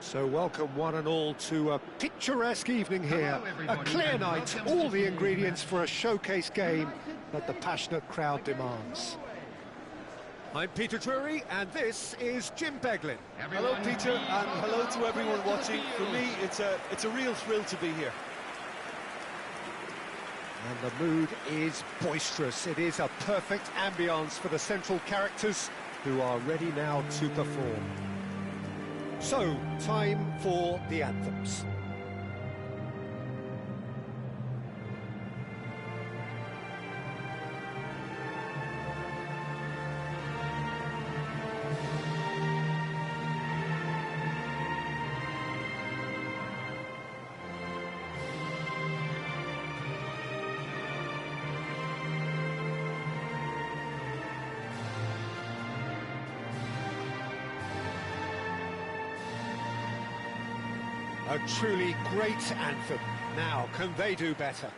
So welcome one and all to a picturesque evening here. A clear night, all the ingredients for a showcase game that the passionate crowd demands. I'm Peter Drury, and this is Jim Beglin. Hello, Peter, and hello to everyone watching. For me, it's a real thrill to be here. And the mood is boisterous. It is a perfect ambience for the central characters who are ready now to perform. So, time for the anthems. A truly great anthem. Now, can they do better?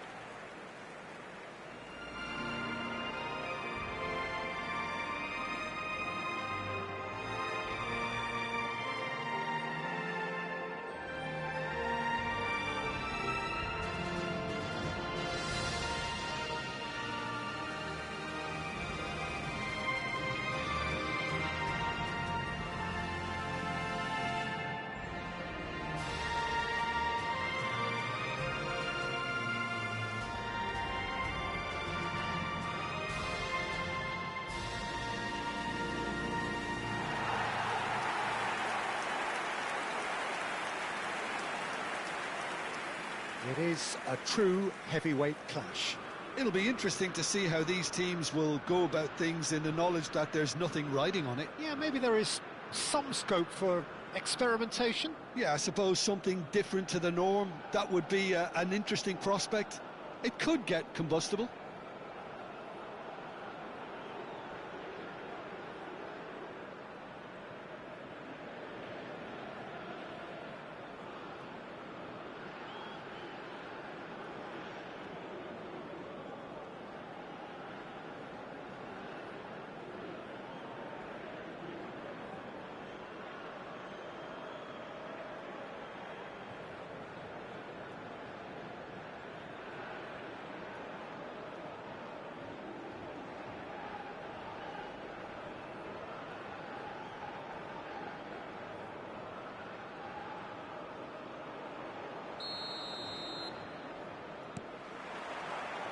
It is a true heavyweight clash. It'll be interesting to see how these teams will go about things in the knowledge that there's nothing riding on it. Yeah, maybe there is some scope for experimentation. Yeah, I suppose something different to the norm. That would be an interesting prospect. It could get combustible.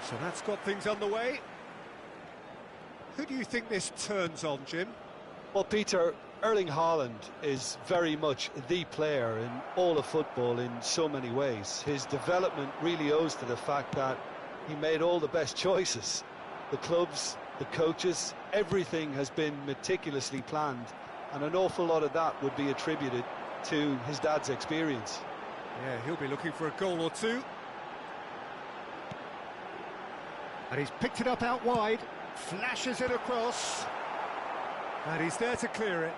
So that's got things underway. Who do you think this turns on, Jim? Well, Peter, Erling Haaland is very much the player in all of football in so many ways. His development really owes to the fact that he made all the best choices. The clubs, the coaches, everything has been meticulously planned, and an awful lot of that would be attributed to his dad's experience. Yeah, he'll be looking for a goal or two. And he's picked it up out wide, flashes it across, and he's there to clear it.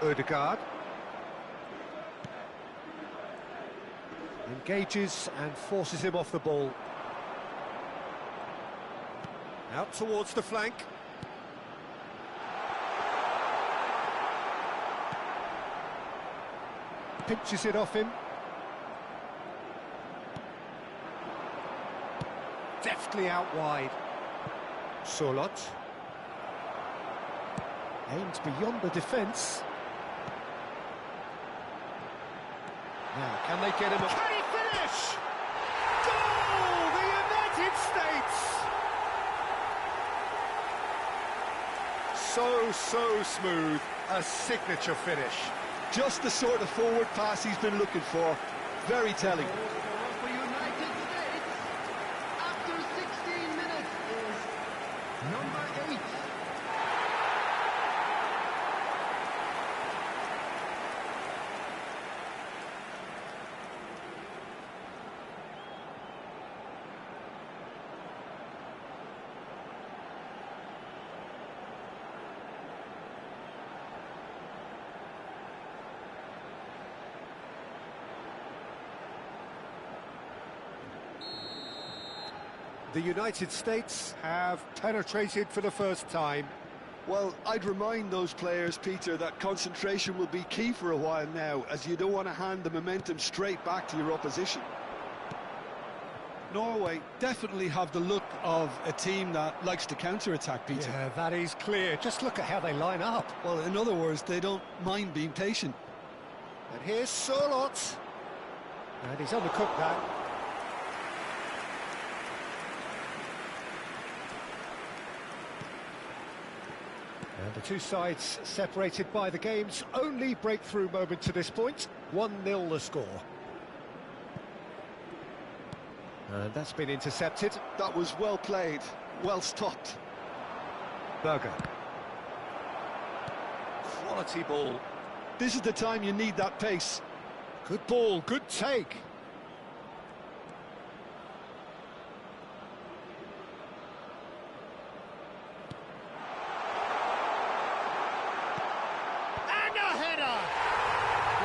Odegaard engages and forces him off the ball. Out towards the flank. Pinches it off him. Deftly out wide. Solot. Aimed beyond the defence. Now, can they get him? Can he finish? Goal! The United States! So smooth, a signature finish. Just the sort of forward pass he's been looking for. Very telling. For United States, after 16 minutes, is number 8. The United States have penetrated for the first time. Well, I'd remind those players, Peter, that concentration will be key for a while now, as you don't want to hand the momentum straight back to your opposition. Norway definitely have the look of a team that likes to counter-attack, Peter. Yeah, that is clear. Just look at how they line up. Well, in other words, they don't mind being patient. And here's Sorlot. And he's undercooked that. And the two sides separated by the game's only breakthrough moment to this point. 1-0 the score. And that's been intercepted. That was well played, well stopped. Berger. Quality ball. This is the time you need that pace. Good ball, good take. And a header!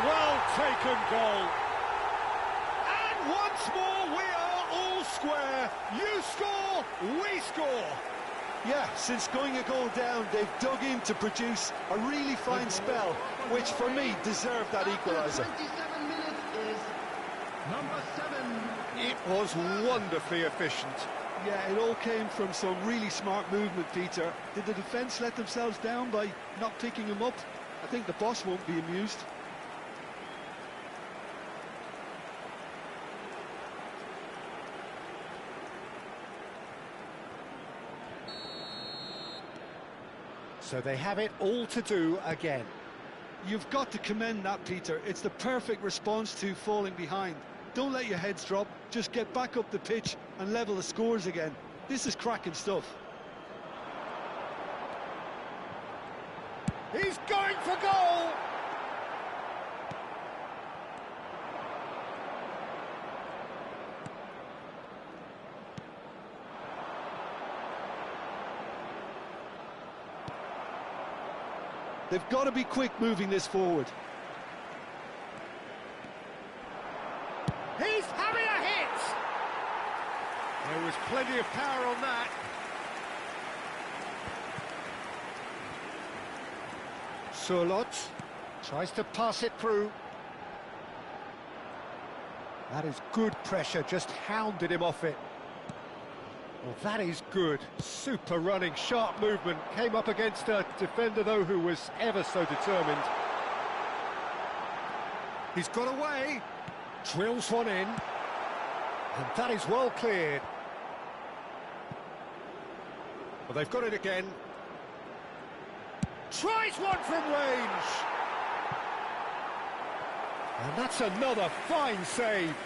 Well taken goal. And once more we are all square. You score, we score. Yeah, since going a goal down, they've dug in to produce a really fine spell, which for me deserved that equaliser. 27 minutes is number 7. It was wonderfully efficient. Yeah, it all came from some really smart movement, Peter. Did the defence let themselves down by not picking him up? I think the boss won't be amused. So they have it all to do again. You've got to commend that, Peter. It's the perfect response to falling behind. Don't let your heads drop, just get back up the pitch and level the scores again. This is cracking stuff. He's going for goal! They've got to be quick moving this forward. He's having a hit! There was plenty of power on that. Sorlot tries to pass it through. That is good pressure, just hounded him off it. Well, that is good. Super running, sharp movement. Came up against a defender, though, who was ever so determined. He's got away. Drills one in. And that is well cleared. Well, they've got it again. Tries one from range. And that's another fine save.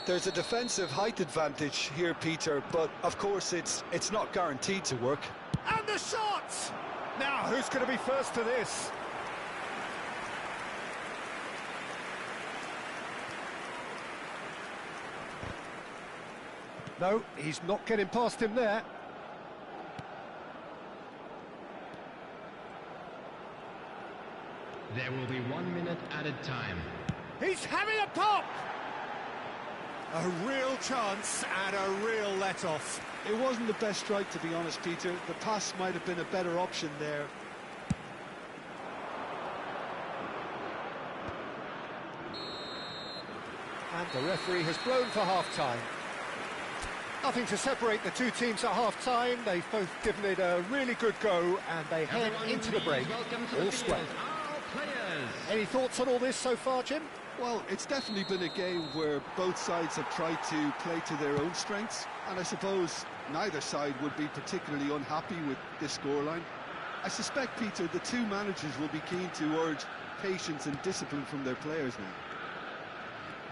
There's a defensive height advantage here, Peter, but of course it's not guaranteed to work. And the shots! Now, who's going to be first to this? No, he's not getting past him there. There will be 1 minute added time. He's having a pop! A real chance and a real let-off. It wasn't the best strike, to be honest, Peter. The pass might have been a better option there. And the referee has blown for half-time. Nothing to separate the two teams at half-time. They've both given it a really good go, and they head into the break all square. Any thoughts on all this so far, Jim? Well, it's definitely been a game where both sides have tried to play to their own strengths, and I suppose neither side would be particularly unhappy with this scoreline. I suspect, Peter, the two managers will be keen to urge patience and discipline from their players now.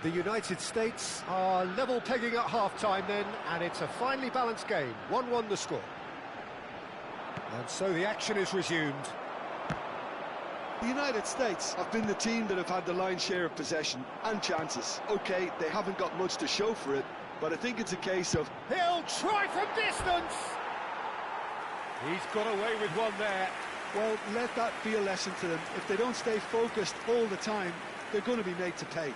The United States are level pegging at half-time then, and it's a finely balanced game. 1-1 the score. And so the action is resumed. The United States have been the team that have had the lion's share of possession and chances. OK, they haven't got much to show for it, but I think it's a case of... He'll try from distance! He's got away with one there. Well, let that be a lesson to them. If they don't stay focused all the time, they're going to be made to pay.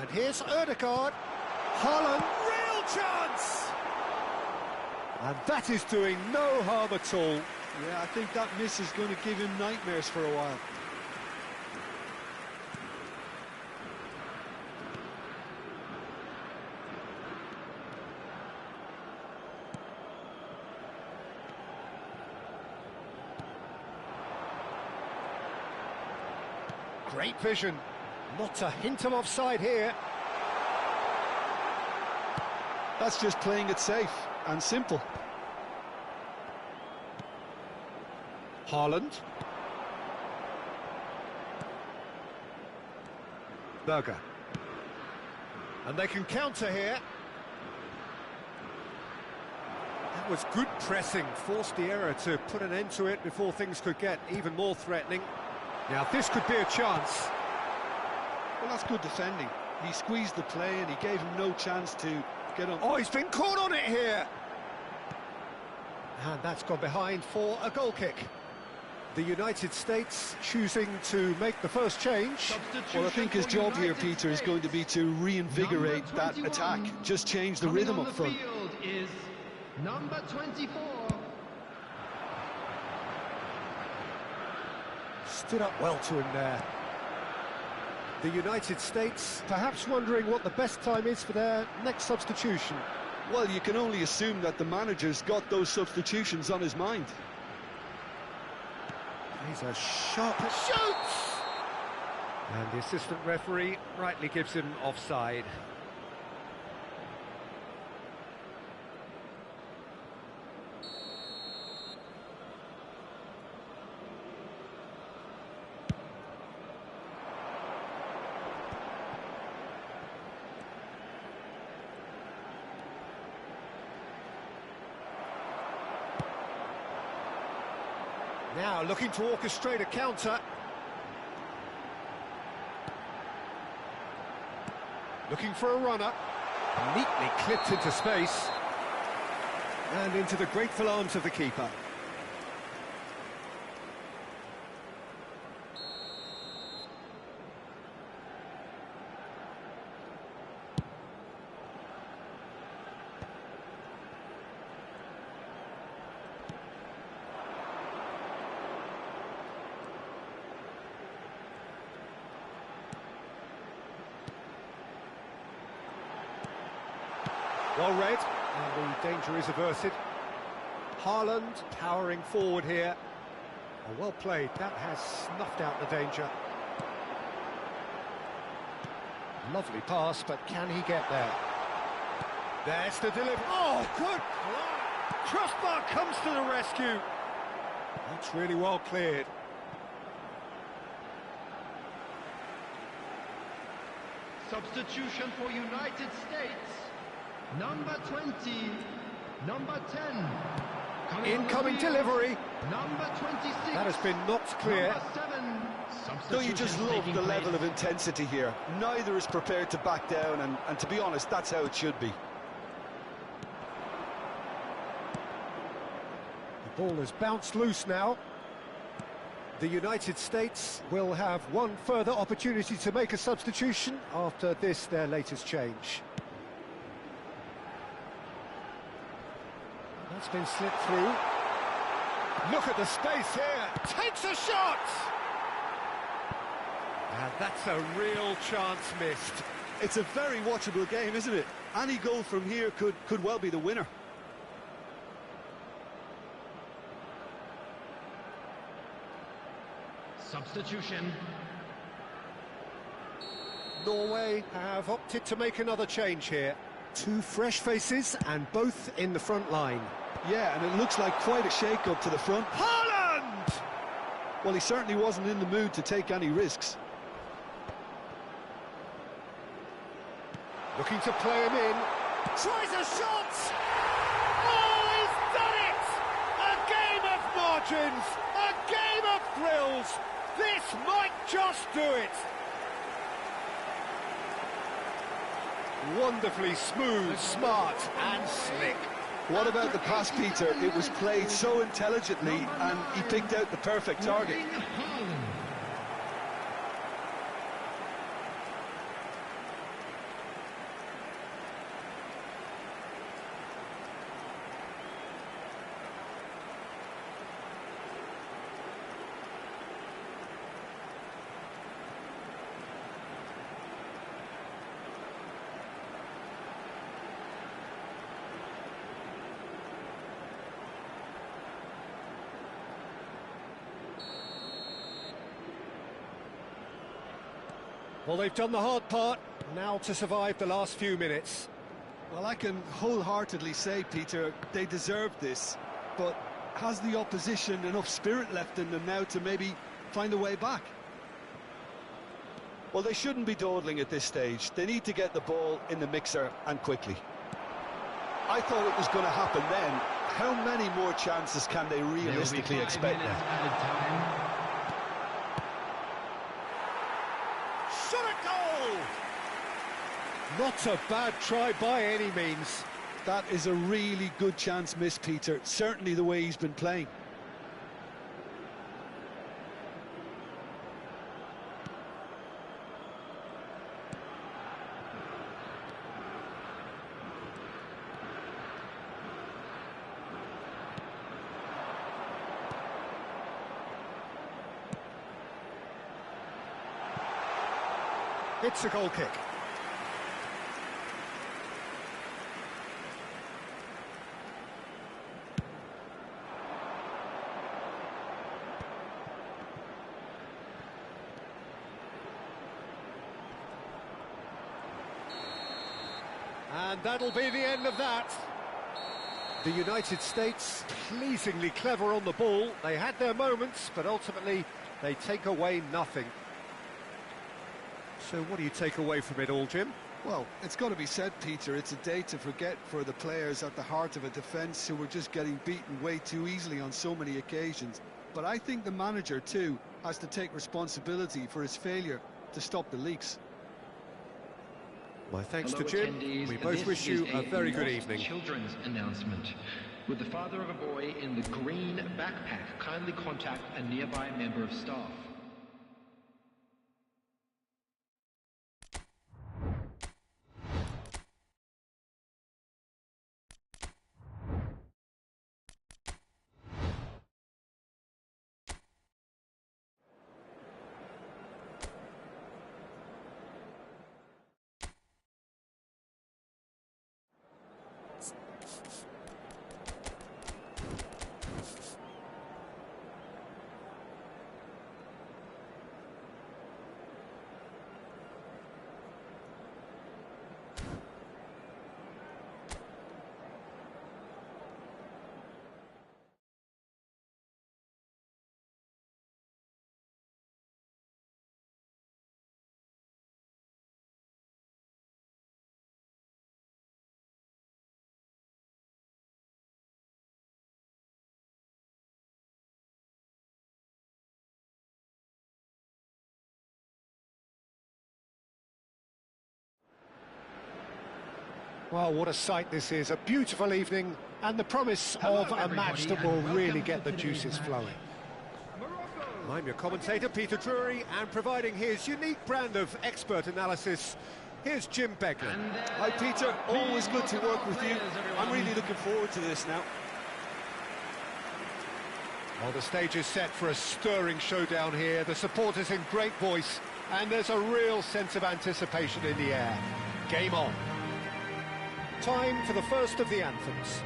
And here's Ødegaard. Haaland, real chance! And that is doing no harm at all. Yeah, I think that miss is going to give him nightmares for a while. Great vision. Not a hint of offside here. That's just playing it safe and simple. Haaland. Berger. And they can counter here. That was good pressing, forced the error to put an end to it before things could get even more threatening. Now this could be a chance. Well, that's good defending. He squeezed the play and he gave him no chance to get on. Oh, he's been caught on it here. And that's gone behind for a goal kick. The United States choosing to make the first change. Well, I think his job here, Peter, is going to be to reinvigorate that attack. Just change the rhythm up front. Field is number 24. Stood up well to him there. The United States perhaps wondering what the best time is for their next substitution. Well, you can only assume that the manager's got those substitutions on his mind. He's a sharp shoots! And the assistant referee rightly gives him offside. Now looking to orchestrate a counter. Looking for a runner. Neatly clipped into space. And into the grateful arms of the keeper. Well read, and the danger is averted. Haaland powering forward here. Oh, well played, that has snuffed out the danger. Lovely pass, but can he get there? There's the delivery. Oh, good! Crossbar comes to the rescue. That's really well cleared. Substitution for United States. Number 20, number 10. Incoming delivery. Number 26. That has been knocked clear. Number 7. Don't you just love the level of intensity here? Neither is prepared to back down, and to be honest, that's how it should be. The ball has bounced loose now. The United States will have one further opportunity to make a substitution after this, their latest change. That's been slipped through. Look at the space here. Takes a shot! And that's a real chance missed. It's a very watchable game, isn't it? Any goal from here could well be the winner. Substitution. Norway have opted to make another change here. Two fresh faces and both in the front line. Yeah, and it looks like quite a shake-up to the front. Haaland! Well, he certainly wasn't in the mood to take any risks. Looking to play him in. Tries a shot! Oh, he's done it! A game of margins! A game of thrills! This might just do it! Wonderfully smooth, smart and slick. What about the pass, Peter? It was played so intelligently and he picked out the perfect target. Well, they've done the hard part, now to survive the last few minutes. Well, I can wholeheartedly say, Peter, they deserved this, but has the opposition enough spirit left in them now to maybe find a way back? Well, they shouldn't be dawdling at this stage. They need to get the ball in the mixer and quickly. I thought it was going to happen then. How many more chances can they realistically expect now? Shot a goal! Not a bad try by any means. That is a really good chance missed, Peter. Certainly the way he's been playing. It's a goal kick. And that'll be the end of that. The United States pleasingly clever on the ball. They had their moments, but ultimately they take away nothing. So what do you take away from it all, Jim? Well, it's got to be said, Peter, it's a day to forget for the players at the heart of a defence who were just getting beaten way too easily on so many occasions. But I think the manager, too, has to take responsibility for his failure to stop the leaks. My thanks Hello, to Jim. attendees. We both This wish you is a very good evening. Children's announcement. Would the father of a boy in the green backpack kindly contact a nearby member of staff? Well, what a sight this is. A beautiful evening and the promise of a match that will really get the juices flowing. I'm your commentator, Peter Drury, and providing his unique brand of expert analysis, here's Jim Beglin. Hi, Peter. Always good to work with you. I'm really looking forward to this now. Well, the stage is set for a stirring showdown here. The supporters in great voice, and there's a real sense of anticipation in the air. Game on. Time for the first of the anthems.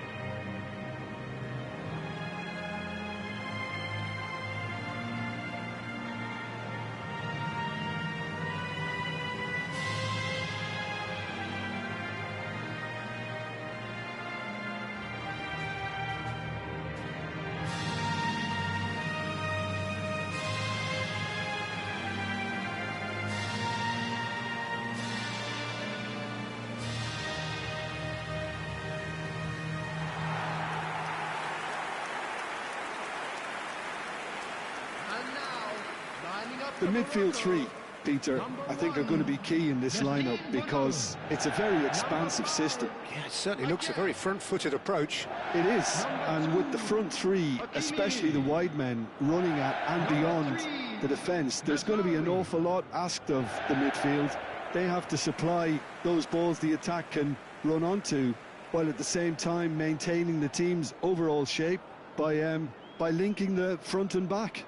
The midfield three, Peter, I think are going to be key in this lineup because it's a very expansive system. Yeah, it certainly looks a very front-footed approach. It is, and with the front three, especially the wide men, running at and beyond the defence, there's going to be an awful lot asked of the midfield. They have to supply those balls the attack can run onto, while at the same time maintaining the team's overall shape by linking the front and back.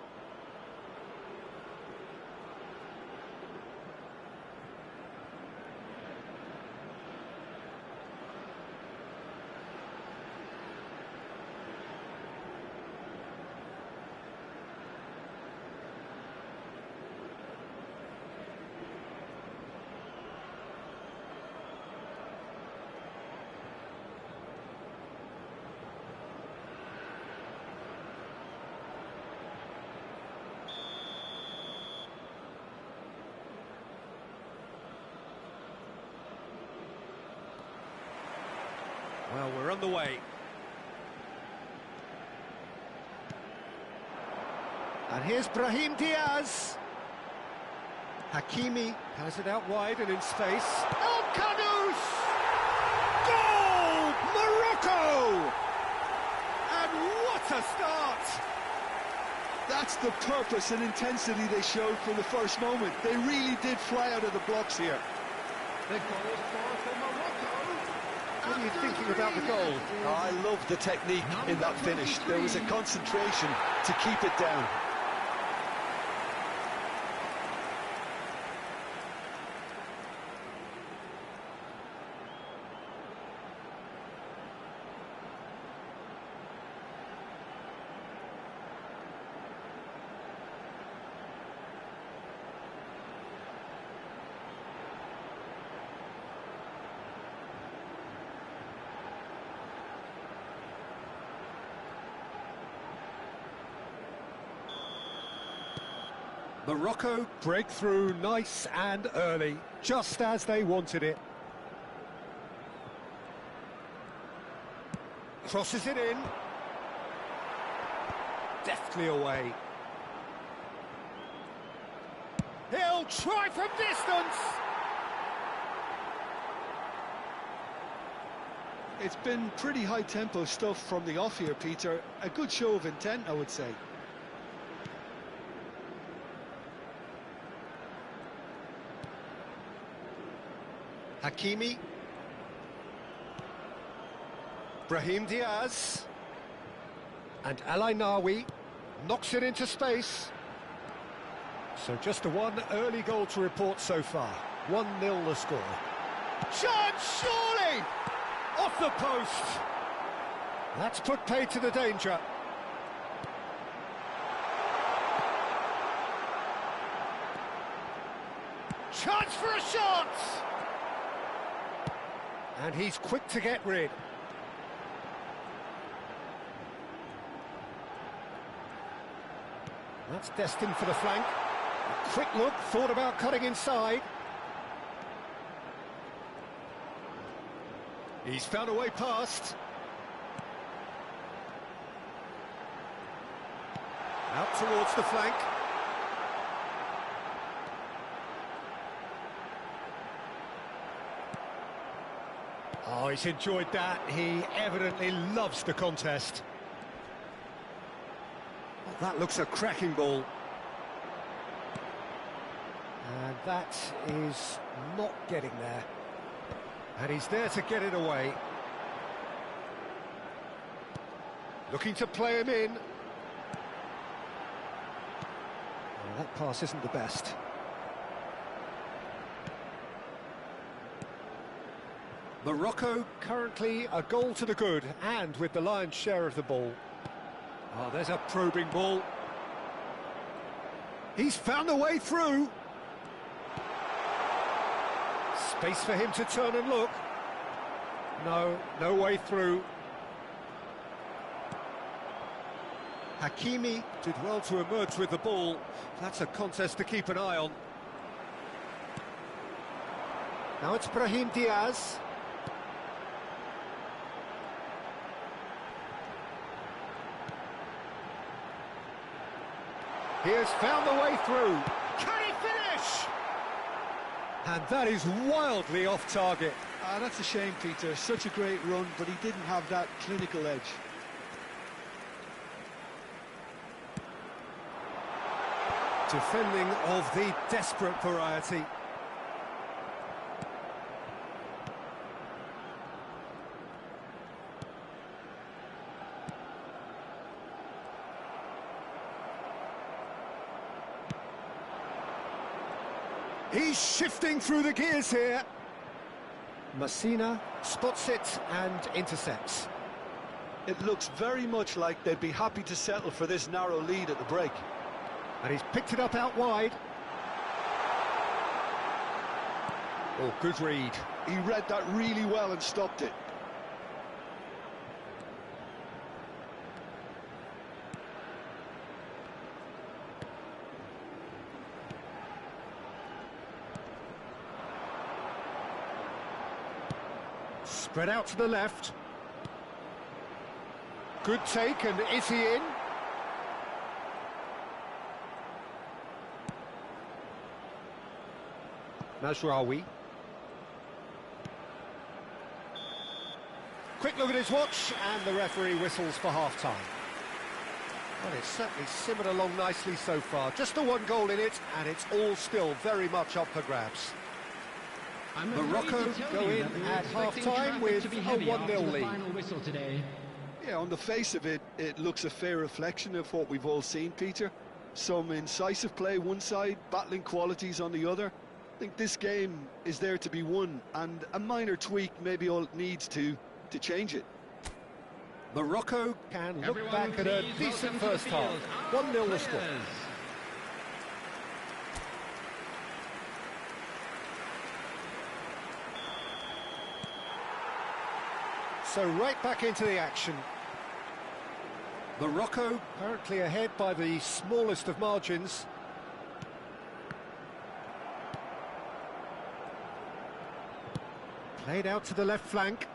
Well, we're on the way. And here's Brahim Diaz. Hakimi has it out wide and in space. El Khanous! Goal! Morocco! And what a start! That's the purpose and intensity they showed from the first moment. They really did fly out of the blocks here. The goal scorer for Morocco. What are you thinking about the goal? I love the technique in that finish. There was a concentration to keep it down. Morocco break through nice and early, just as they wanted it. Crosses it in. Deftly away. He'll try from distance! It's been pretty high-tempo stuff from the off here, Peter. A good show of intent, I would say. Hakimi. Brahim Diaz. And Al-Ainawi knocks it into space. So just the one early goal to report so far. 1-0 the score. Chance, surely! Off the post. That's put paid to the danger. Chance for a shot! And he's quick to get rid. That's destined for the flank. A quick look, thought about cutting inside. He's found a way past. Out towards the flank. Oh, he's enjoyed that. He evidently loves the contest. Well, that looks a cracking ball. And that is not getting there. And he's there to get it away. Looking to play him in. Oh, that pass isn't the best. Morocco currently a goal to the good, and with the lion's share of the ball. Oh, there's a probing ball. He's found a way through. Space for him to turn and look. No way through. Hakimi did well to emerge with the ball. That's a contest to keep an eye on. Now it's Brahim Diaz. He has found the way through. Can he finish? And that is wildly off target. That's a shame, Peter. Such a great run, but he didn't have that clinical edge. Defending of the desperate variety. He's shifting through the gears here. Messina spots it and intercepts. It looks very much like they'd be happy to settle for this narrow lead at the break. And he's picked it up out wide. Oh, good read. He read that really well and stopped it. Spread out to the left. Good take, and is he in? Mazraoui. Quick look at his watch, and the referee whistles for half-time. Well, it's certainly simmered along nicely so far. Just the one goal in it, and it's all still very much up for grabs. Morocco go in at half-time with a 1-0 lead. Yeah, on the face of it, it looks a fair reflection of what we've all seen, Peter. Some incisive play one side, battling qualities on the other. I think this game is there to be won, and a minor tweak maybe all it needs to change it. Morocco can look back at a decent first half. 1-0 the score. So right back into the action. Morocco currently ahead by the smallest of margins. Played out to the left flank.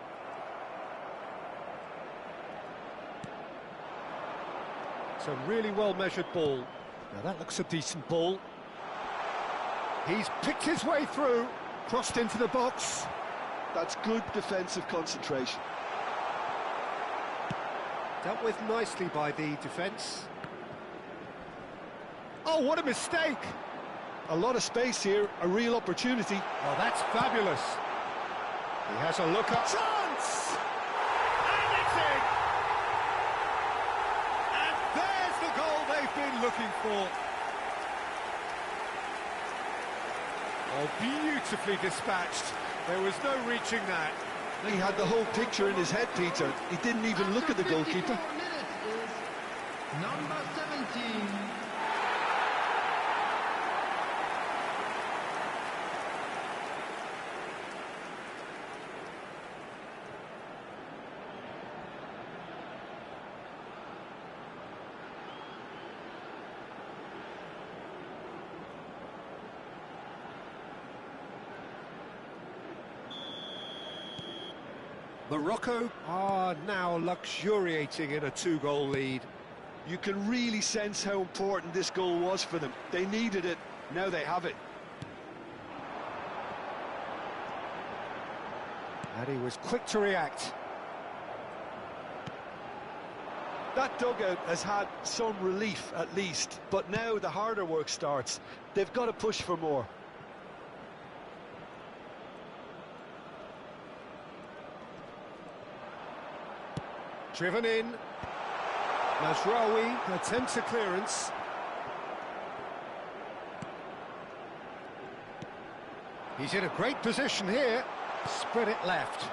It's a really well-measured ball. Now that looks a decent ball. He's picked his way through, crossed into the box. That's good defensive concentration. Dealt with nicely by the defence. Oh, what a mistake! A lot of space here, a real opportunity. Oh, that's fabulous. He has a look up. Chance! And it's in! And there's the goal they've been looking for. Oh, beautifully dispatched. There was no reaching that. He had the whole picture in his head, Peter. He didn't even look at the goalkeeper. Number 17. Morocco are now luxuriating in a 2-goal lead. You can really sense how important this goal was for them. They needed it, now they have it. And he was quick to react. That dugout has had some relief at least, but now the harder work starts. They've got to push for more. Driven in. Mazraoui attempts a clearance. He's in a great position here. Spread it left.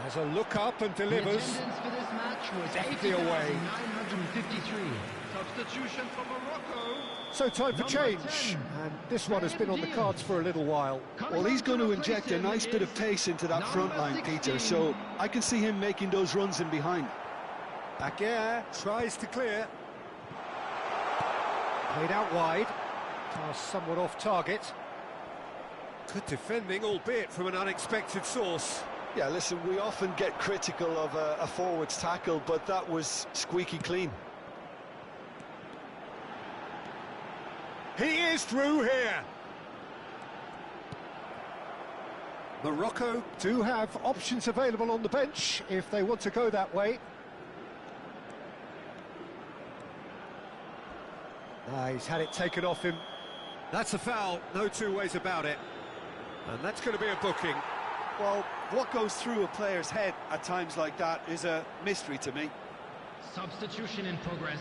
Has a look up and delivers. The attendance for this match was Deftly away. 953. Substitution for Morocco. So time for change. And this one has been on the cards for a little while. Well, he's going to inject a nice bit of pace into that front line, Peter, so I can see him making those runs in behind. Aguirre tries to clear. Played out wide. Pass somewhat off target. Good defending, albeit from an unexpected source. Yeah, listen, we often get critical of a forward's tackle, but that was squeaky clean. He is through here. Morocco do have options available on the bench if they want to go that way. He's had it taken off him. That's a foul, no two ways about it. And that's going to be a booking. Well, what goes through a player's head at times like that is a mystery to me. Substitution in progress.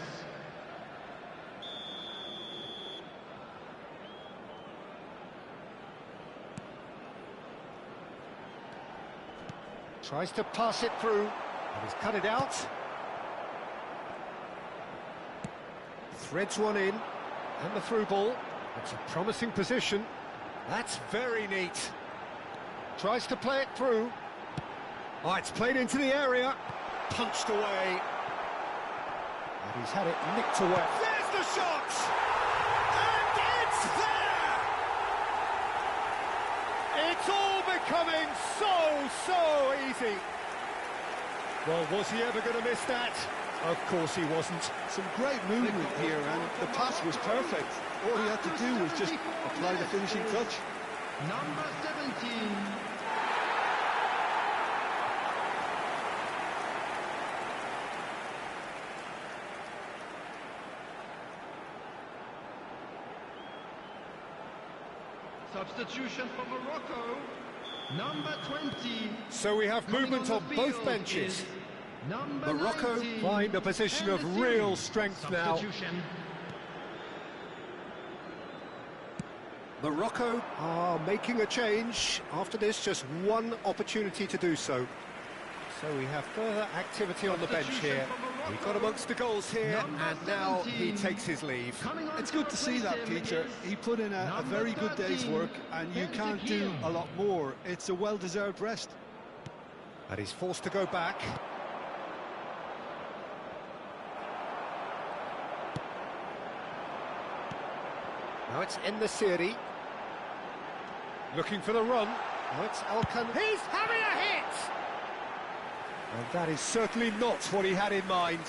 Tries to pass it through, and he's cut it out. Threads one in, and the through ball. It's a promising position. That's very neat. Tries to play it through. Oh, it's played into the area. Punched away. And he's had it nicked away. There's the shot! And it's there! It's all becoming so easy. Well, was he ever going to miss that? Of course he wasn't. Some great movement here, and the pass was perfect. All he had to do was just apply the finishing touch. Number 17. Substitution for Morocco. Number 20. So we have movement on both benches. Morocco 19. find a position of real strength now. Substitution. Morocco are making a change. After this, just one opportunity to do so. So we have further activity on the bench here. He got amongst the goals here, and now he takes his leave. It's good to see that, Peter. He put in a very good day's work, and you can't do a lot more. It's a well-deserved rest. And he's forced to go back. Now it's En-Nesyri. Looking for the run. Now it's Alkan. He's having a hit! And that is certainly not what he had in mind.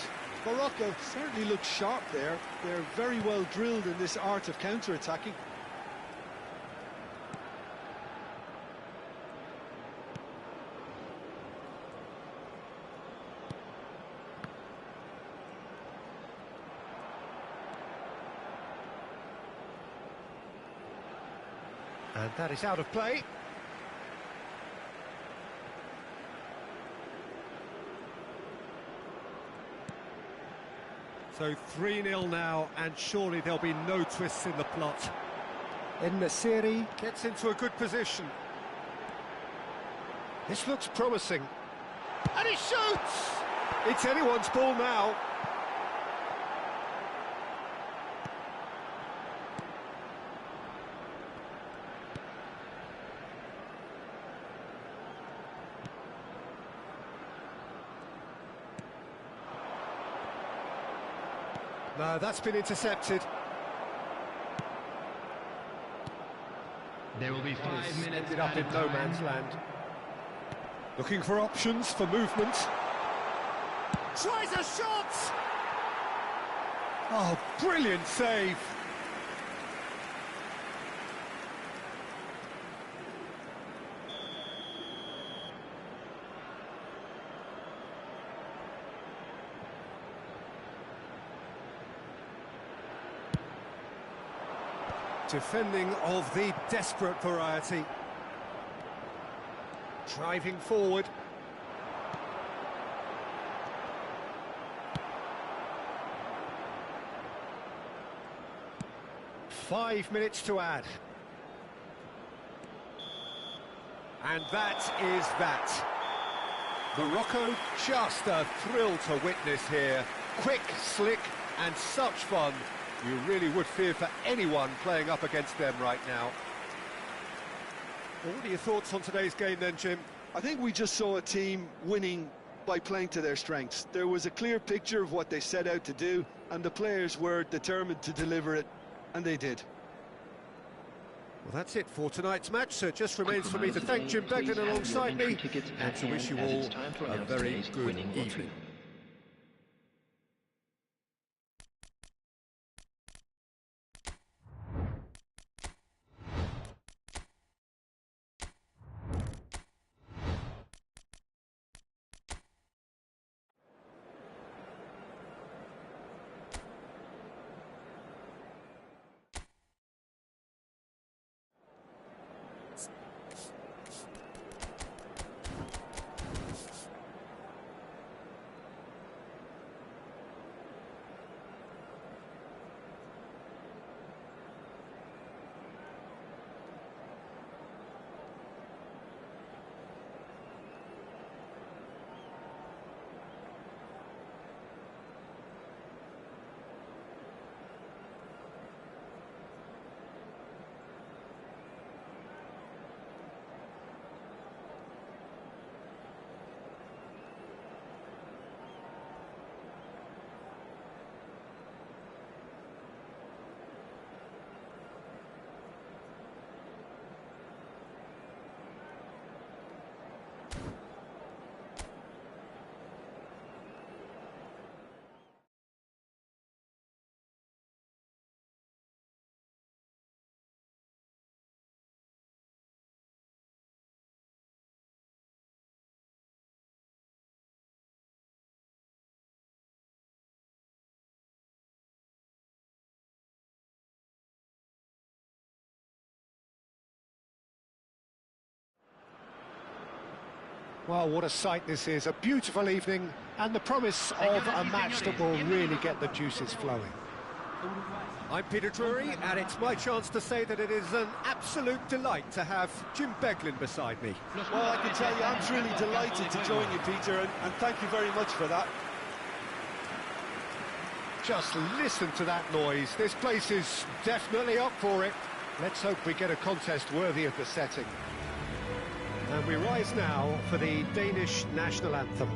Morocco certainly looks sharp there. They're very well drilled in this art of counter-attacking. And that is out of play. So 3-0 now, and surely there'll be no twists in the plot. En-Nesyri gets into a good position. This looks promising. And he shoots! It's anyone's ball now. No, that's been intercepted. There will be 5 minutes. Ended up in no man's land. Looking for options for movement. Tries a shot! Oh, brilliant save. Defending of the desperate variety. Driving forward. Five minutes to add. And that is that. Morocco, just a thrill to witness here. Quick, slick, and such fun. You really would fear for anyone playing up against them right now. Well, what are your thoughts on today's game then, Jim? I think we just saw a team winning by playing to their strengths. There was a clear picture of what they set out to do, and the players were determined to deliver it, and they did. Well, that's it for tonight's match, so it just remains for me to thank Jim Beglin alongside me and to wish you all a very good evening. Well, what a sight this is. A beautiful evening and the promise of a match that will really get the juices flowing. I'm Peter Drury, and it's my chance to say that it is an absolute delight to have Jim Beglin beside me. Well, I can tell you, I'm truly delighted to join you, Peter, and thank you very much for that. Just listen to that noise. This place is definitely up for it. Let's hope we get a contest worthy of the setting. And we rise now for the Danish national anthem.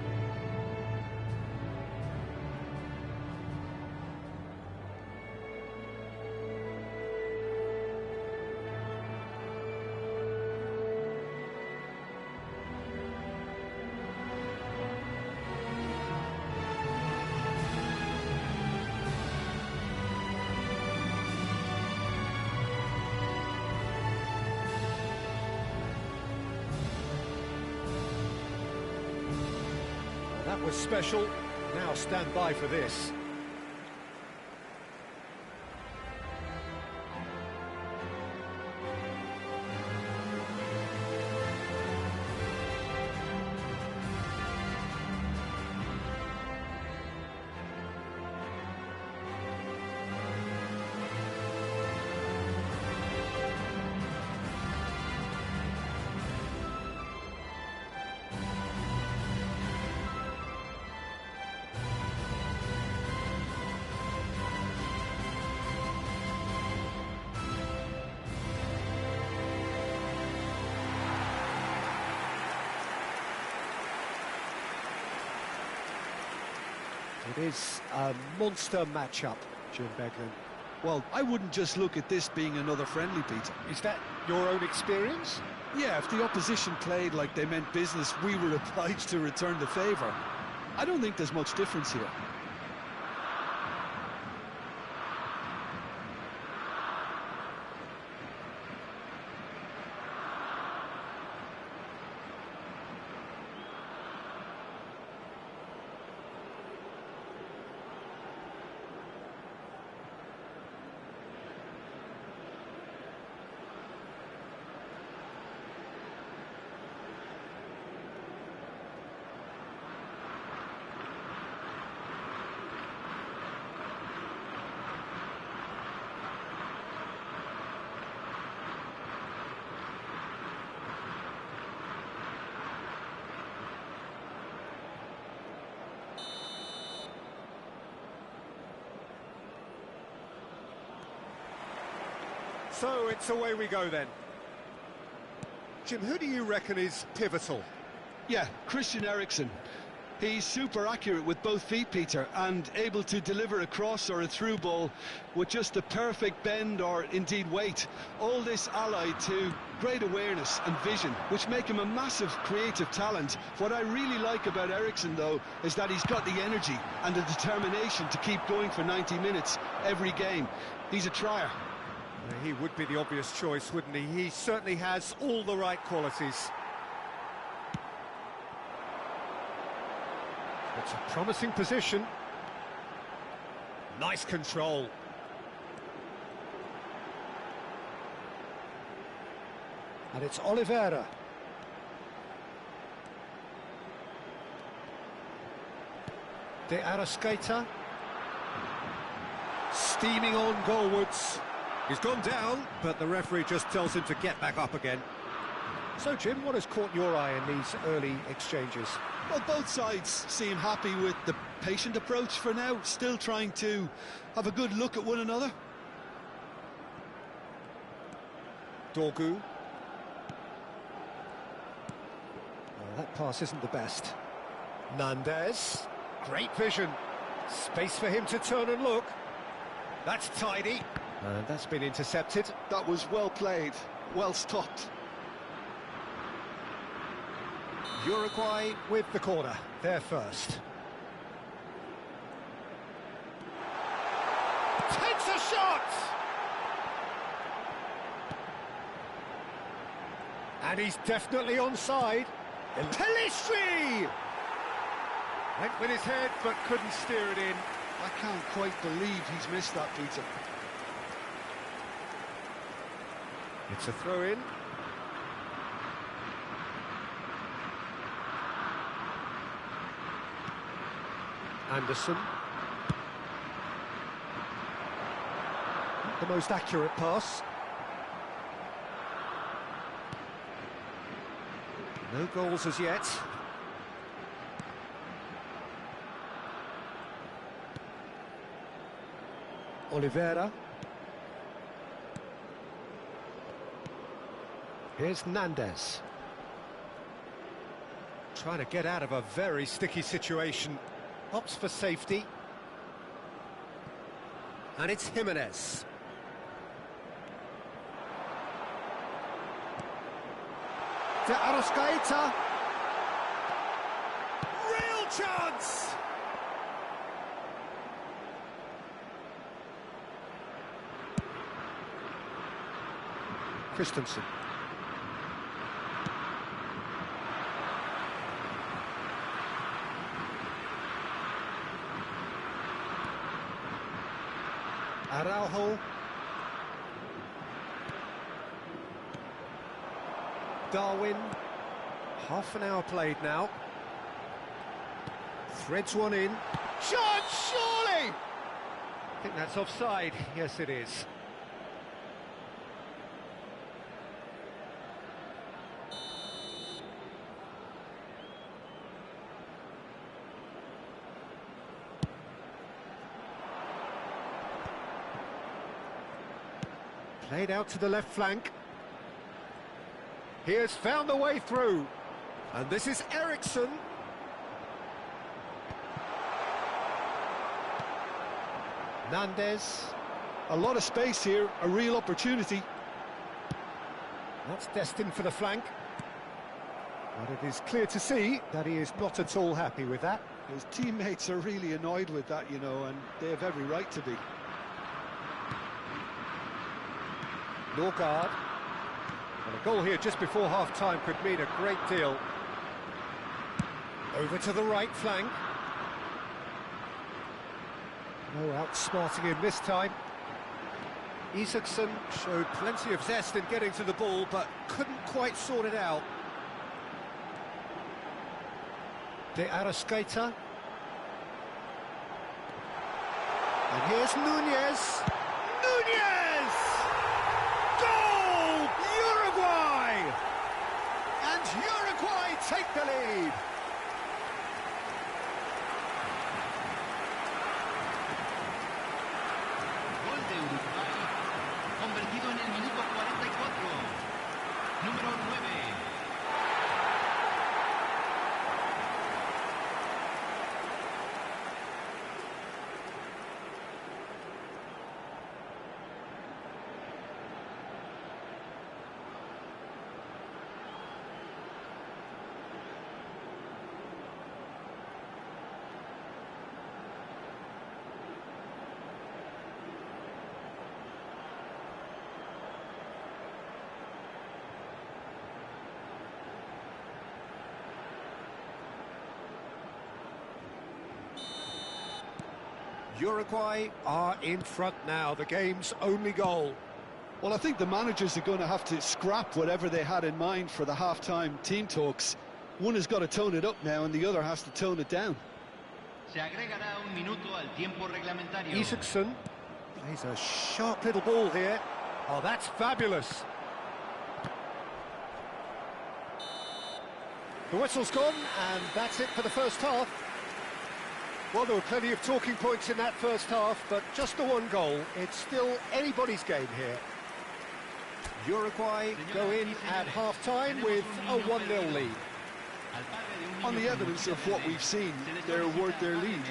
That was special. Now stand by for this. It is a monster matchup, Jim Beglin. Well, I wouldn't just look at this being another friendly, Peter. Is that your own experience? Yeah, if the opposition played like they meant business, we were obliged to return the favour. I don't think there's much difference here. So it's away we go then. Jim, who do you reckon is pivotal? Yeah, Christian Eriksen. He's super accurate with both feet, Peter, and able to deliver a cross or a through ball with just the perfect bend or indeed weight. All this allied to great awareness and vision, which make him a massive creative talent. What I really like about Eriksen, though, is that he's got the energy and the determination to keep going for 90 minutes every game. He's a trier. He would be the obvious choice, wouldn't he? He certainly has all the right qualities. It's a promising position. Nice control. And it's Oliveira. De Arrascaeta. Steaming on goalwards. He's gone down, but the referee just tells him to get back up again. So, Jim, what has caught your eye in these early exchanges? Well, both sides seem happy with the patient approach for now, still trying to have a good look at one another. Dorgu. Oh, that pass isn't the best. Nandez. Great vision. Space for him to turn and look. That's tidy. And that's been intercepted. That was well played, well stopped. Uruguay with the corner, they're first. Takes a shot! And he's definitely onside. Pelistri! Went with his head, but couldn't steer it in. I can't quite believe he's missed that, Peter. It's a throw-in. Anderson. Not the most accurate pass. No goals as yet. Oliveira. Here's Nandez. Trying to get out of a very sticky situation. Opts for safety. And it's Jimenez. To Arrascaeta. Real chance! Christensen. Araujo. Darwin. Half an hour played now. Threads one in. Chance, surely! I think that's offside. Yes, it is. Played out to the left flank. He has found the way through. And this is Eriksson. Nandez. A lot of space here, a real opportunity. That's destined for the flank. But it is clear to see that he is not at all happy with that. His teammates are really annoyed with that, you know, and they have every right to be. Norgard. And a goal here just before half-time could mean a great deal. Over to the right flank. No outsmarting him this time. Isaacson showed plenty of zest in getting to the ball, but couldn't quite sort it out. De Arrascaeta. And here's Nunez. Nunez! Goal! Uruguay! And Uruguay take the lead. Gol de Uruguay, convertido en el minuto 44. Número 9. Uruguay are in front now, the game's only goal. Well, I think the managers are going to have to scrap whatever they had in mind for the half-time team talks. One has got to tone it up now and the other has to tone it down. Se agregará un minuto al tiempo reglamentario. Isaacson plays a sharp little ball here. Oh, that's fabulous. The whistle's gone, and that's it for the first half. Well, there were plenty of talking points in that first half, but just the one goal. It's still anybody's game here. Uruguay go in at half-time with a 1-0 lead. On the evidence of what we've seen, they're worth their lead.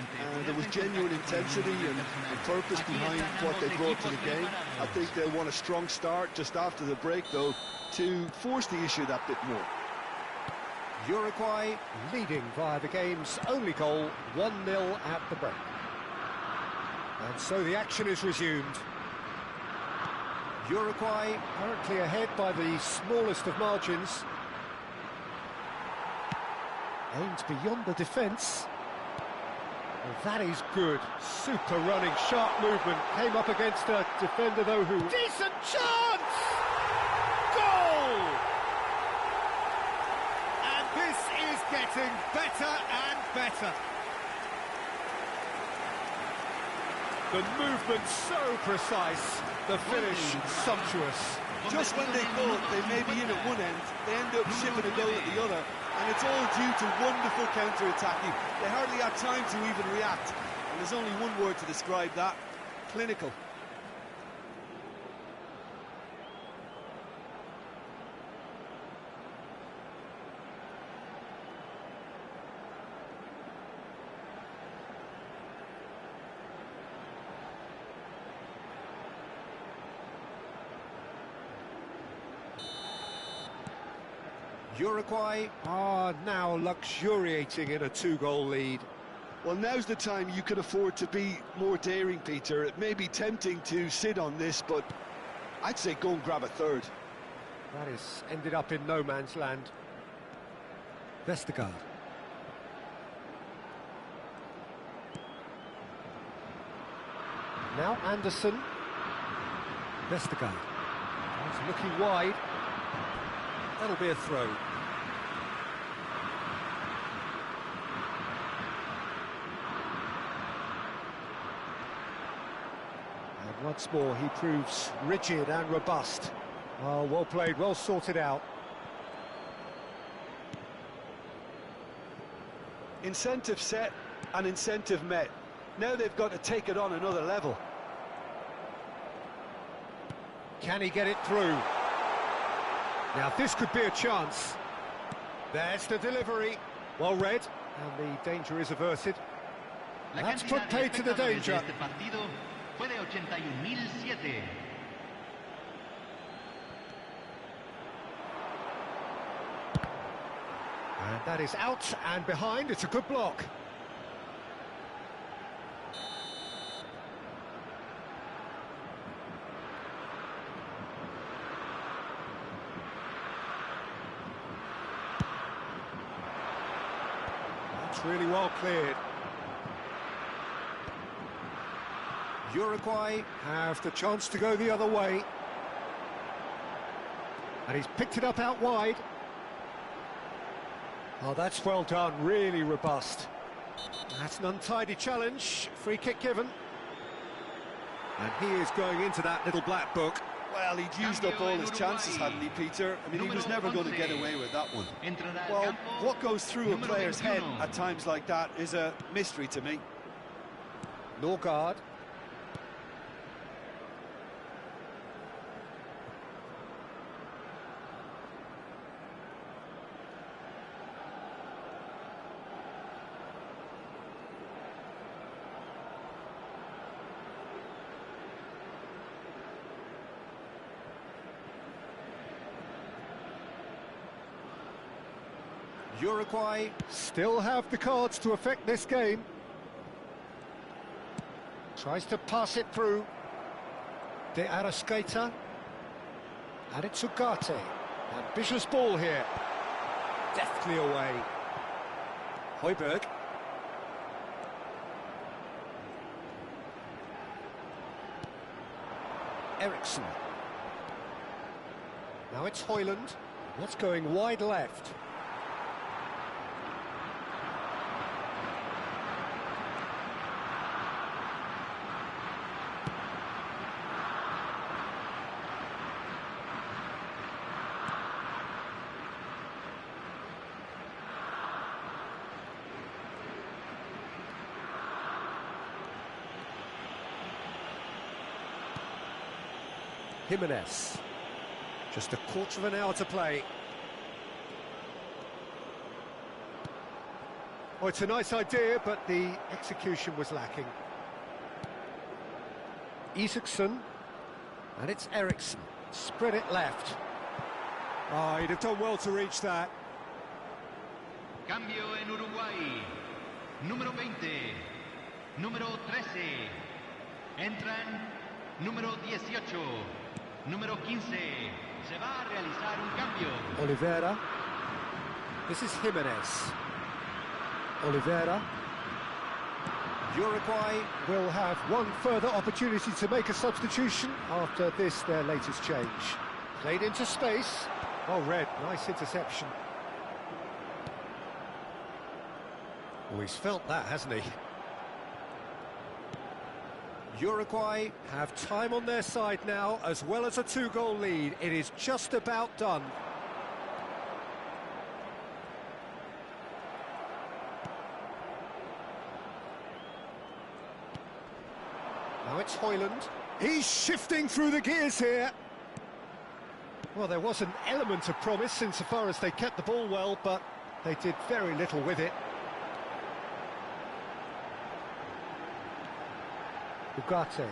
There was genuine intensity and purpose behind what they brought to the game. I think they'll want a strong start just after the break, though, to force the issue that bit more. Uruguay leading via the game's only goal, 1-0 at the break. And so the action is resumed. Uruguay currently ahead by the smallest of margins. Aimed beyond the defence. Well, that is good. Super running, sharp movement. Came up against a defender, though, who... Decent chance! Goal! And this is getting better and better. The movement so precise, the finish sumptuous. Just when they thought they may be in at one end, they end up shipping a goal at the other, and it's all due to wonderful counter-attacking. They hardly had time to even react, and there's only one word to describe that: clinical. Uruguay are now luxuriating in a 2-goal lead. Well, now's the time you can afford to be more daring, Peter. It may be tempting to sit on this, but I'd say go and grab a third. That has ended up in no man's land. Vestergaard. Now Anderson. Vestergaard. He's looking wide. That'll be a throw. And once more he proves rigid and robust. Oh, well played, well sorted out. Incentive set and incentive met. Now they've got to take it on another level. Can he get it through? Now this could be a chance. There's the delivery. Well read, and the danger is averted. That's put paid to the danger. And that is out and behind. It's a good block. Really well cleared. Uruguay have the chance to go the other way. And he's picked it up out wide. Oh, that's well done, really robust. That's an untidy challenge, free kick given. And he is going into that little black book. Well, he'd used up all his chances, hadn't he, Peter? I mean, he was never going to get away with that one. Well, what goes through a player's head at times like that is a mystery to me. Norgard. Uruguay still have the cards to affect this game. Tries to pass it through. De Arrascaeta. And it's Ugarte. Ambitious ball here. Deftly away. Højbjerg. Eriksson. Now it's Højlund. That's going wide left. Jimenez. Just a quarter of an hour to play. Oh, it's a nice idea, but the execution was lacking. Isaacson. And it's Eriksson. Spread it left. Oh, he'd have done well to reach that. Cambio en Uruguay. Número 20. Número 13. Entran número 18. Número 15. Se va a realizar un cambio. Oliveira. This is Jimenez. Oliveira. Uruguay will have one further opportunity to make a substitution after this, their latest change. Played into space. Well read, nice interception. Oh, he's felt that, hasn't he? Uruguay have time on their side now, as well as a two-goal lead. It is just about done. Now it's Højlund. He's shifting through the gears here. Well, there was an element of promise insofar as they kept the ball well, but they did very little with it. Ugarte.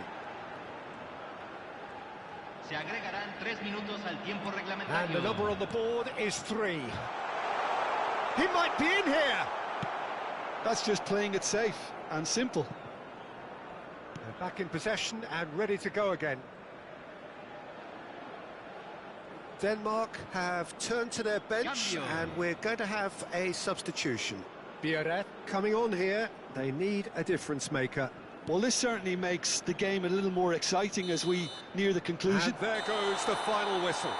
Se agregarán 3 minutos al tiempo reglamentario. And the number on the board is 3. He might be in here! That's just playing it safe and simple. They're back in possession and ready to go again. Denmark have turned to their bench, and we're going to have a substitution. Biereth coming on here. They need a difference maker. Well, this certainly makes the game a little more exciting as we near the conclusion. And there goes the final whistle.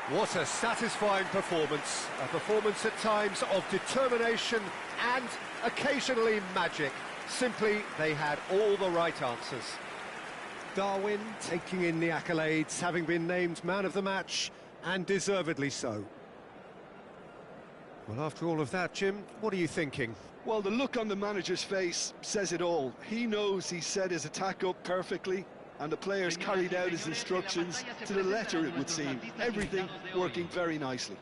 What a satisfying performance. A performance at times of determination and occasionally magic. Simply, they had all the right answers. Darwin taking in the accolades, having been named man of the match, and deservedly so. Well, after all of that, Jim, what are you thinking? Well, the look on the manager's face says it all. He knows he set his attack up perfectly, and the players carried out his instructions to the letter, it would seem. Everything working very nicely.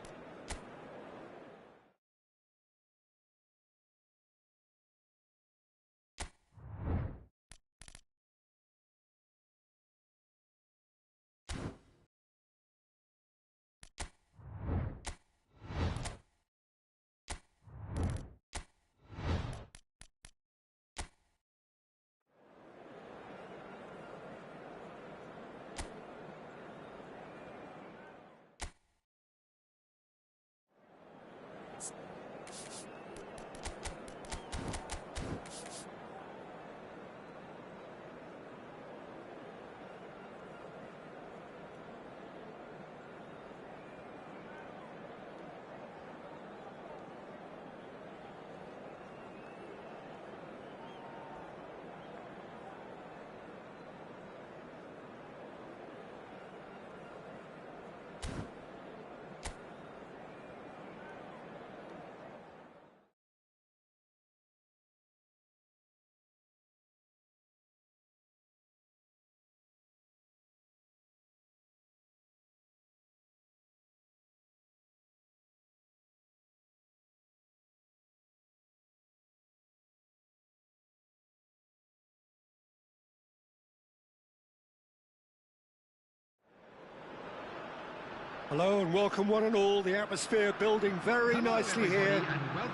Hello and welcome one and all. The atmosphere building very nicely here.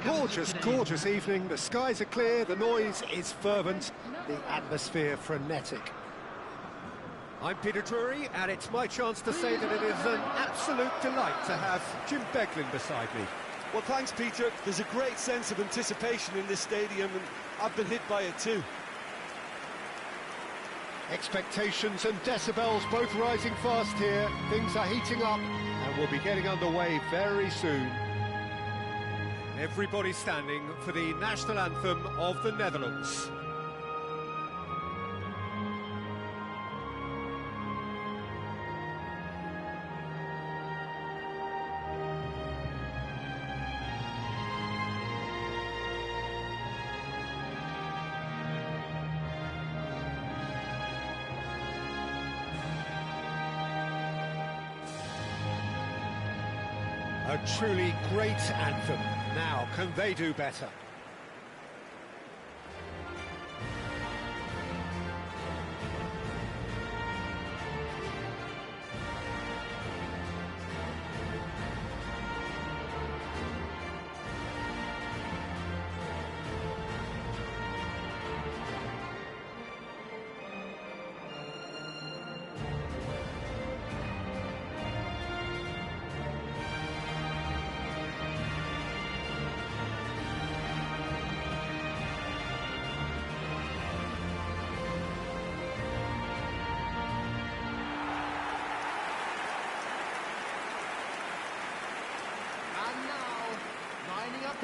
Gorgeous, gorgeous evening. The skies are clear, the noise is fervent, the atmosphere frenetic. I'm Peter Drury, and it's my chance to say that it is an absolute delight to have Jim Beglin beside me. Well, thanks, Peter. There's a great sense of anticipation in this stadium, and I've been hit by it too. Expectations and decibels both rising fast here. Things are heating up and we'll be getting underway very soon. Everybody standing for the national anthem of the Netherlands. A truly great anthem. Now, can they do better?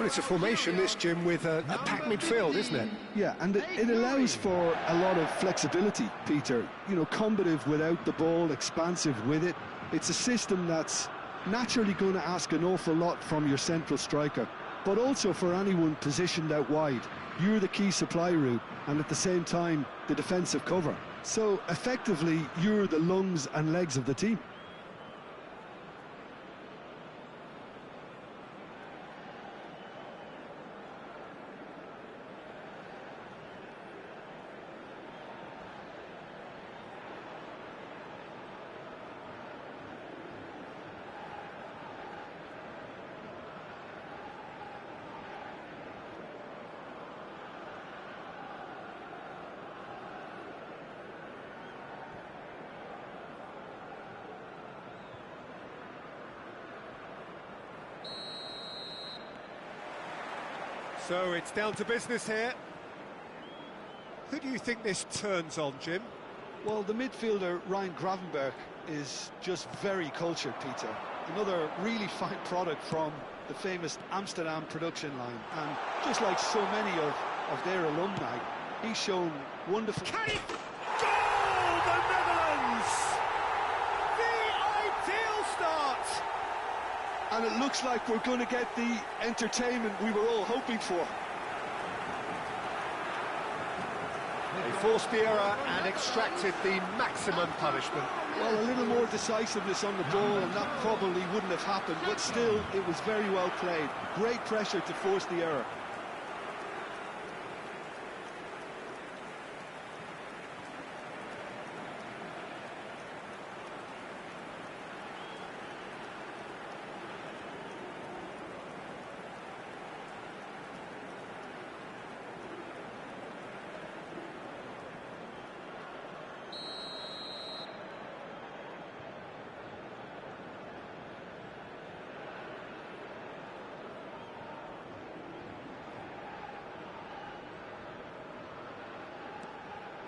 Well, it's a formation, this, Jim, with a packed midfield, isn't it? Yeah, and it allows for a lot of flexibility, Peter. You know, combative without the ball, expansive with it. It's a system that's naturally going to ask an awful lot from your central striker, but also for anyone positioned out wide. You're the key supply route, and at the same time, the defensive cover. So, effectively, you're the lungs and legs of the team. So it's down to business here. Who do you think this turns on, Jim? Well, the midfielder, Ryan Gravenberch, is just very cultured, Peter. Another really fine product from the famous Amsterdam production line. And just like so many of their alumni, he's shown wonderful... Can it? Goal! The Netherlands! The ideal start! And it looks like we're going to get the entertainment we were all hoping for. They forced the error and extracted the maximum punishment. Well, a little more decisiveness on the ball and that probably wouldn't have happened, but still, it was very well played. Great pressure to force the error.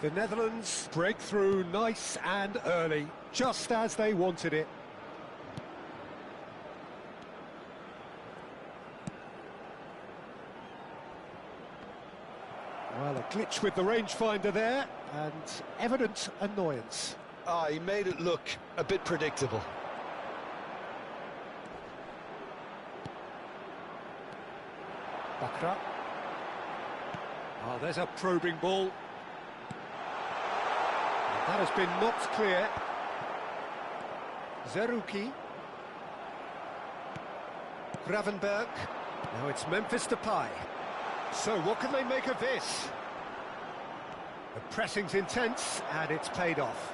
The Netherlands break through nice and early, just as they wanted it. Well, a glitch with the rangefinder there, and evident annoyance. Ah, he made it look a bit predictable. Bakra. Oh, there's a probing ball. That has been knocked clear. Zerouki. Gravenberch. Now it's Memphis Depay. So what can they make of this? The pressing's intense and it's paid off.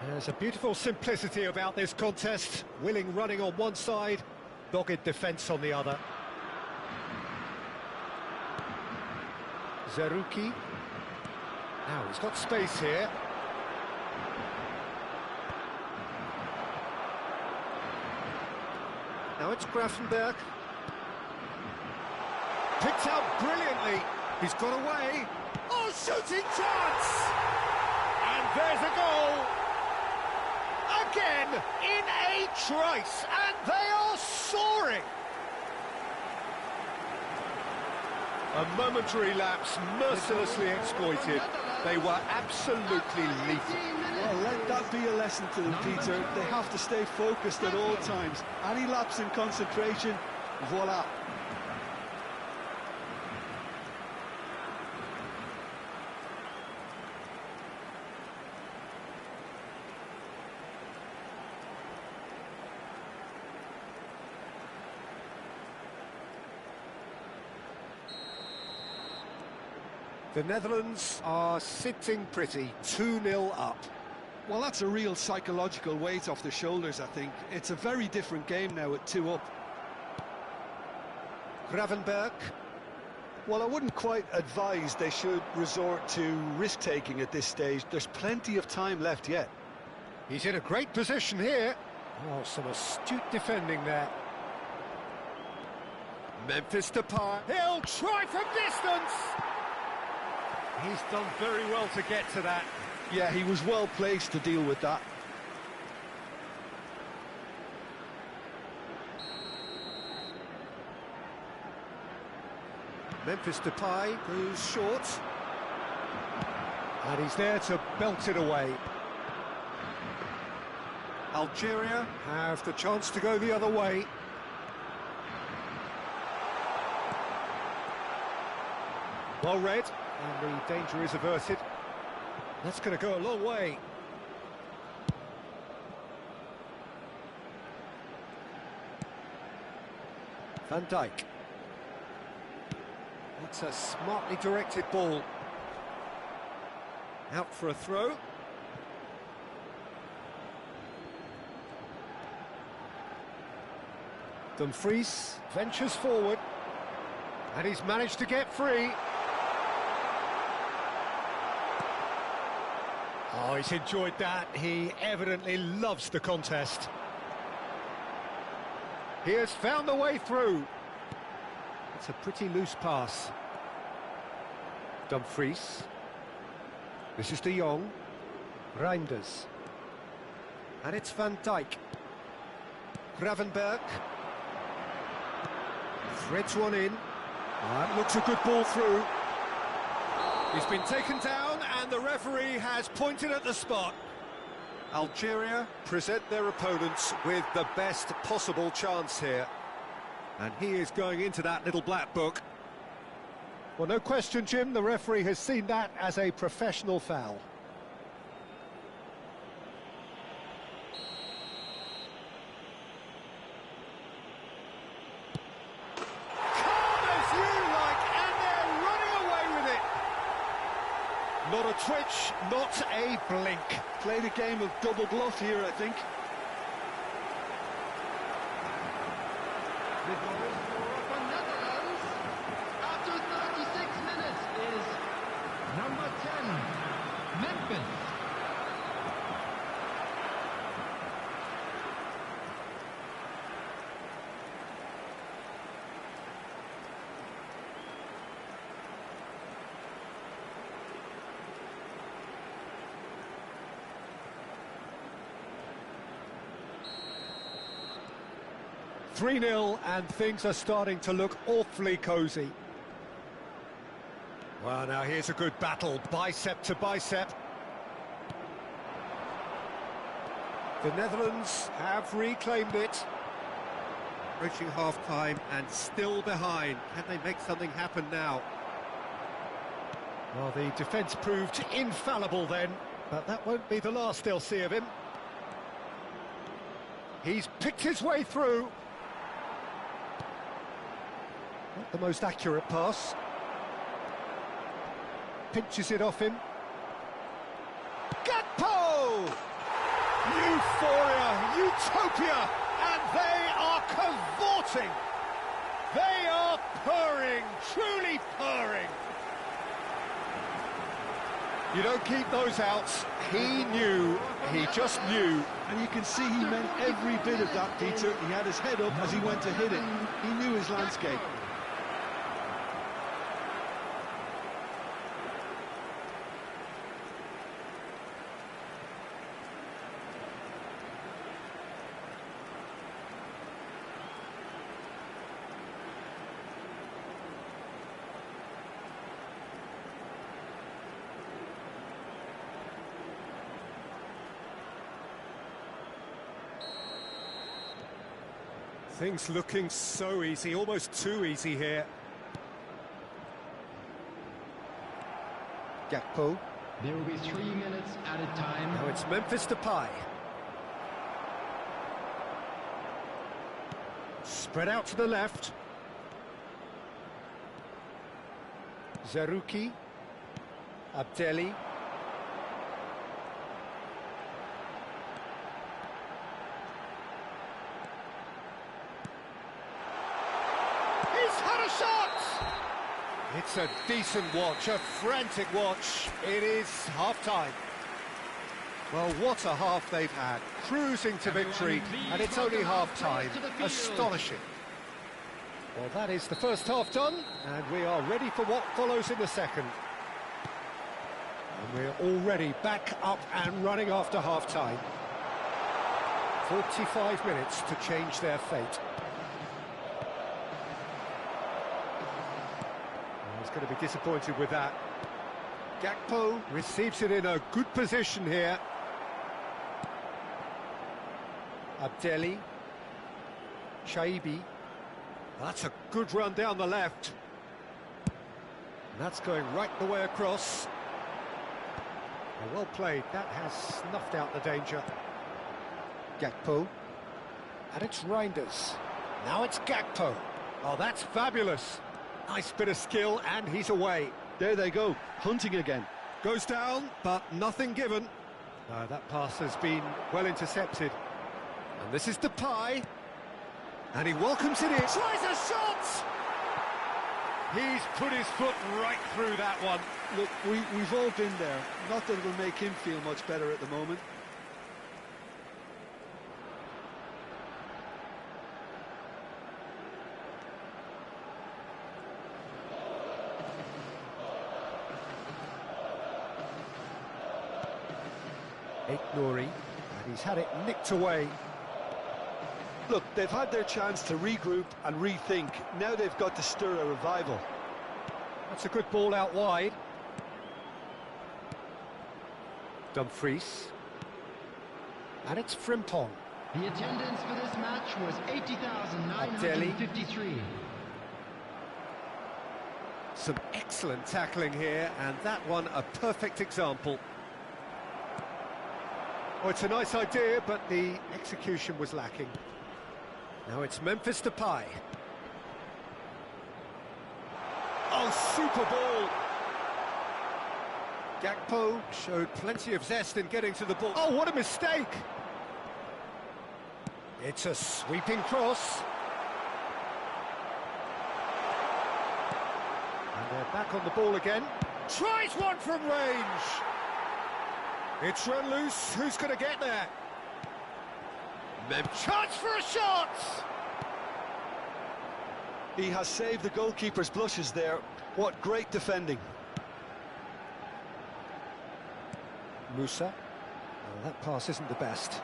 There's a beautiful simplicity about this contest. Willing running on one side, dogged defence on the other. Zerouki. Now he's got space here. Now it's Gravenberch. Picked out brilliantly. He's got away. Oh, shooting chance! And there's a goal. Again, in a trice, and they are soaring. A momentary lapse, mercilessly exploited. They were absolutely lethal. Well, let that be a lesson to them, Peter. They have to stay focused at all times. Any lapse in concentration, voila. The Netherlands are sitting pretty, 2-0 up. Well, that's a real psychological weight off their shoulders, I think. It's a very different game now at 2 up. Gravenberch. Well, I wouldn't quite advise they should resort to risk-taking at this stage. There's plenty of time left yet. He's in a great position here. Oh, some astute defending there. Memphis Depay. He'll try from distance. He's done very well to get to that. Yeah, he was well placed to deal with that. Memphis Depay goes short. And he's there to belt it away. Algeria have the chance to go the other way. Well read, and the danger is averted. That's going to go a long way. Van Dijk. That's a smartly directed ball. Out for a throw. Dumfries ventures forward. And he's managed to get free. Oh, he's enjoyed that. He evidently loves the contest. He has found the way through. It's a pretty loose pass. Dumfries. This is De Jong. Reinders. And it's Van Dijk. Gravenberg. Threads one in. That looks a good ball through. He's been taken down and the referee has pointed at the spot. Algeria present their opponents with the best possible chance here. And he is going into that little black book. Well, no question, Jim, the referee has seen that as a professional foul. Not a twitch, not a blink. Played a game of double bluff here, I think. The goal for Netherlands after 36 minutes is number 10, Memphis. .3-0 and things are starting to look awfully cosy. Well, now here's a good battle, bicep to bicep. The Netherlands have reclaimed it. Approaching half-time and still behind. Can they make something happen now? Well, the defence proved infallible then, but that won't be the last they'll see of him. He's picked his way through. Not the most accurate pass. Pinches it off him. Gakpo! Euphoria, utopia, and they are cavorting. They are purring, truly purring. You don't keep those outs. He knew, he just knew. And you can see he meant every bit of that, Peter. He had his head up as he went to hit it. He knew his landscape. Things looking so easy, almost too easy here. Gakpo. There will be 3 minutes at a time. Now it's Memphis Depay. Spread out to the left. Zerouki. Abdelli. It's a decent watch, a frantic watch. It is half-time. Well, what a half they've had. Cruising to victory, and it's only half-time. Astonishing. Well, that is the first half done, and we are ready for what follows in the second. And we're already back up and running after half-time. 45 minutes to change their fate. going to be disappointed with that. Gakpo receives it in a good position here. Abdelli. Chaibi. That's a good run down the left. And that's going right the way across. Well played. That has snuffed out the danger. Gakpo. And it's Reinders. Now it's Gakpo. Oh, that's fabulous. Nice bit of skill, and he's away. There they go, hunting again. Goes down, but nothing given. That pass has been well intercepted. And this is Depay. And he welcomes it in. Tries a shot! He's put his foot right through that one. Look, we've all been there. Not that it'll make him feel much better at the moment. Nori, and he's had it nicked away. Look, they've had their chance to regroup and rethink. Now they've got to stir a revival. That's a good ball out wide. Dumfries. And it's Frimpong. The attendance for this match was 80,953. Some excellent tackling here, and that one a perfect example. Oh, it's a nice idea, but the execution was lacking. Now it's Memphis Depay. Oh, super ball! Gakpo showed plenty of zest in getting to the ball. Oh, what a mistake! It's a sweeping cross. And they're back on the ball again. Tries one from range! It's run loose. Who's going to get there? Chance for a shot! He has saved the goalkeeper's blushes there. What great defending. Musa. Well, that pass isn't the best.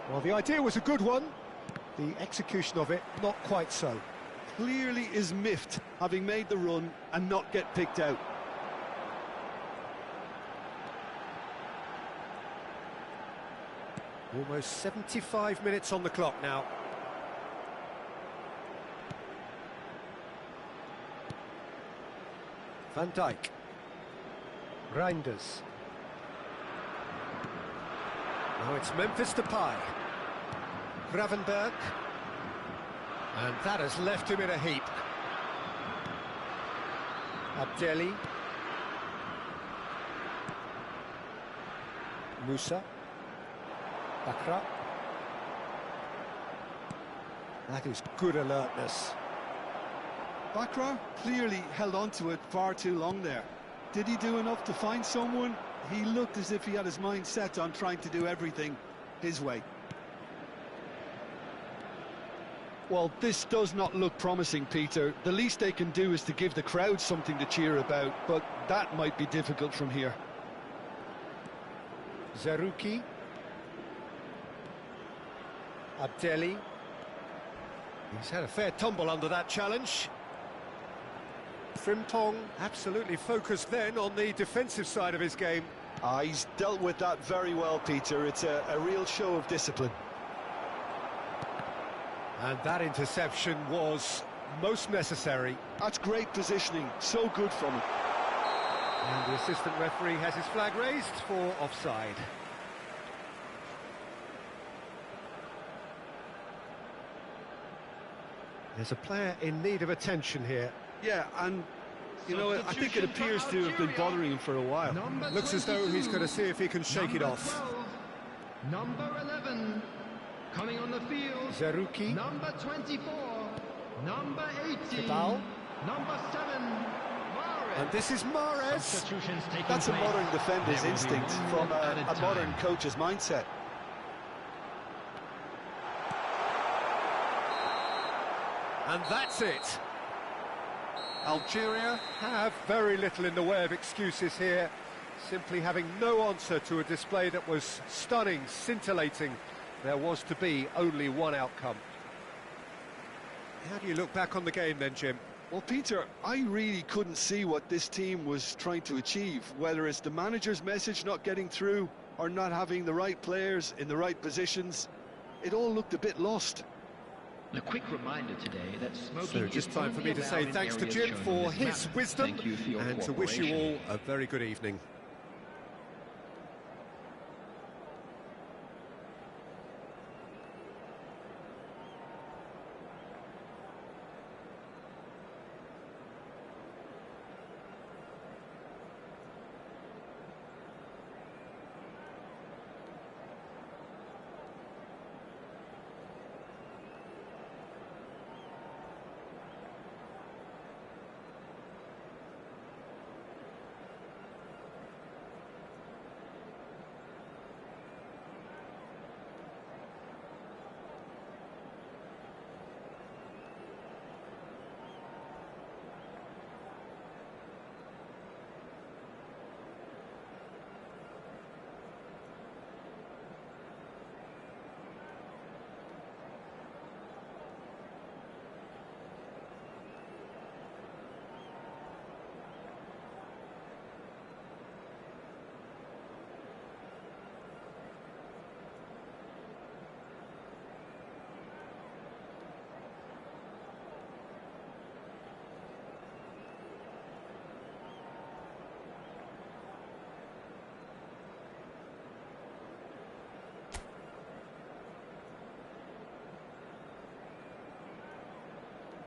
Well, the idea was a good one. The execution of it, not quite so. Clearly is miffed, having made the run and not get picked out. Almost 75 minutes on the clock now. Van Dijk. Reinders. Now it's Memphis Depay. Gravenberg. And that has left him in a heap. Abdelli. Musa. Bakra. That is good alertness. Bakra clearly held on to it far too long there. Did he do enough to find someone? He looked as if he had his mind set on trying to do everything his way. Well, this does not look promising, Peter. The least they can do is to give the crowd something to cheer about, but that might be difficult from here. Zerouki. Abdelli. He's had a fair tumble under that challenge. Frimpong absolutely focused then on the defensive side of his game. He's dealt with that very well, Peter. It's a real show of discipline. And that interception was most necessary. That's great positioning, so good from him. And the assistant referee has his flag raised for offside. There's a player in need of attention here. Yeah, and, you know, I think it appears to have been bothering him for a while. Looks as though he's going to see if he can shake it off. 12, number 11, coming on the field. Zerouki. Number 24, number 18, Cabal. number 7, Mahrez. And this is Mahrez. Substitutions taking That's a place. modern defender's There will be instinct one from at a time. modern coach's mindset. And that's it. Algeria have very little in the way of excuses here, simply having no answer to a display that was stunning, scintillating. There was to be only one outcome. How do you look back on the game then, Jim? Well, Peter, I really couldn't see what this team was trying to achieve, whether it's the manager's message not getting through or not having the right players in the right positions. It all looked a bit lost. A quick reminder today that smoking So just time for me to say thanks to Jim for his wisdom and to wish you all a very good evening.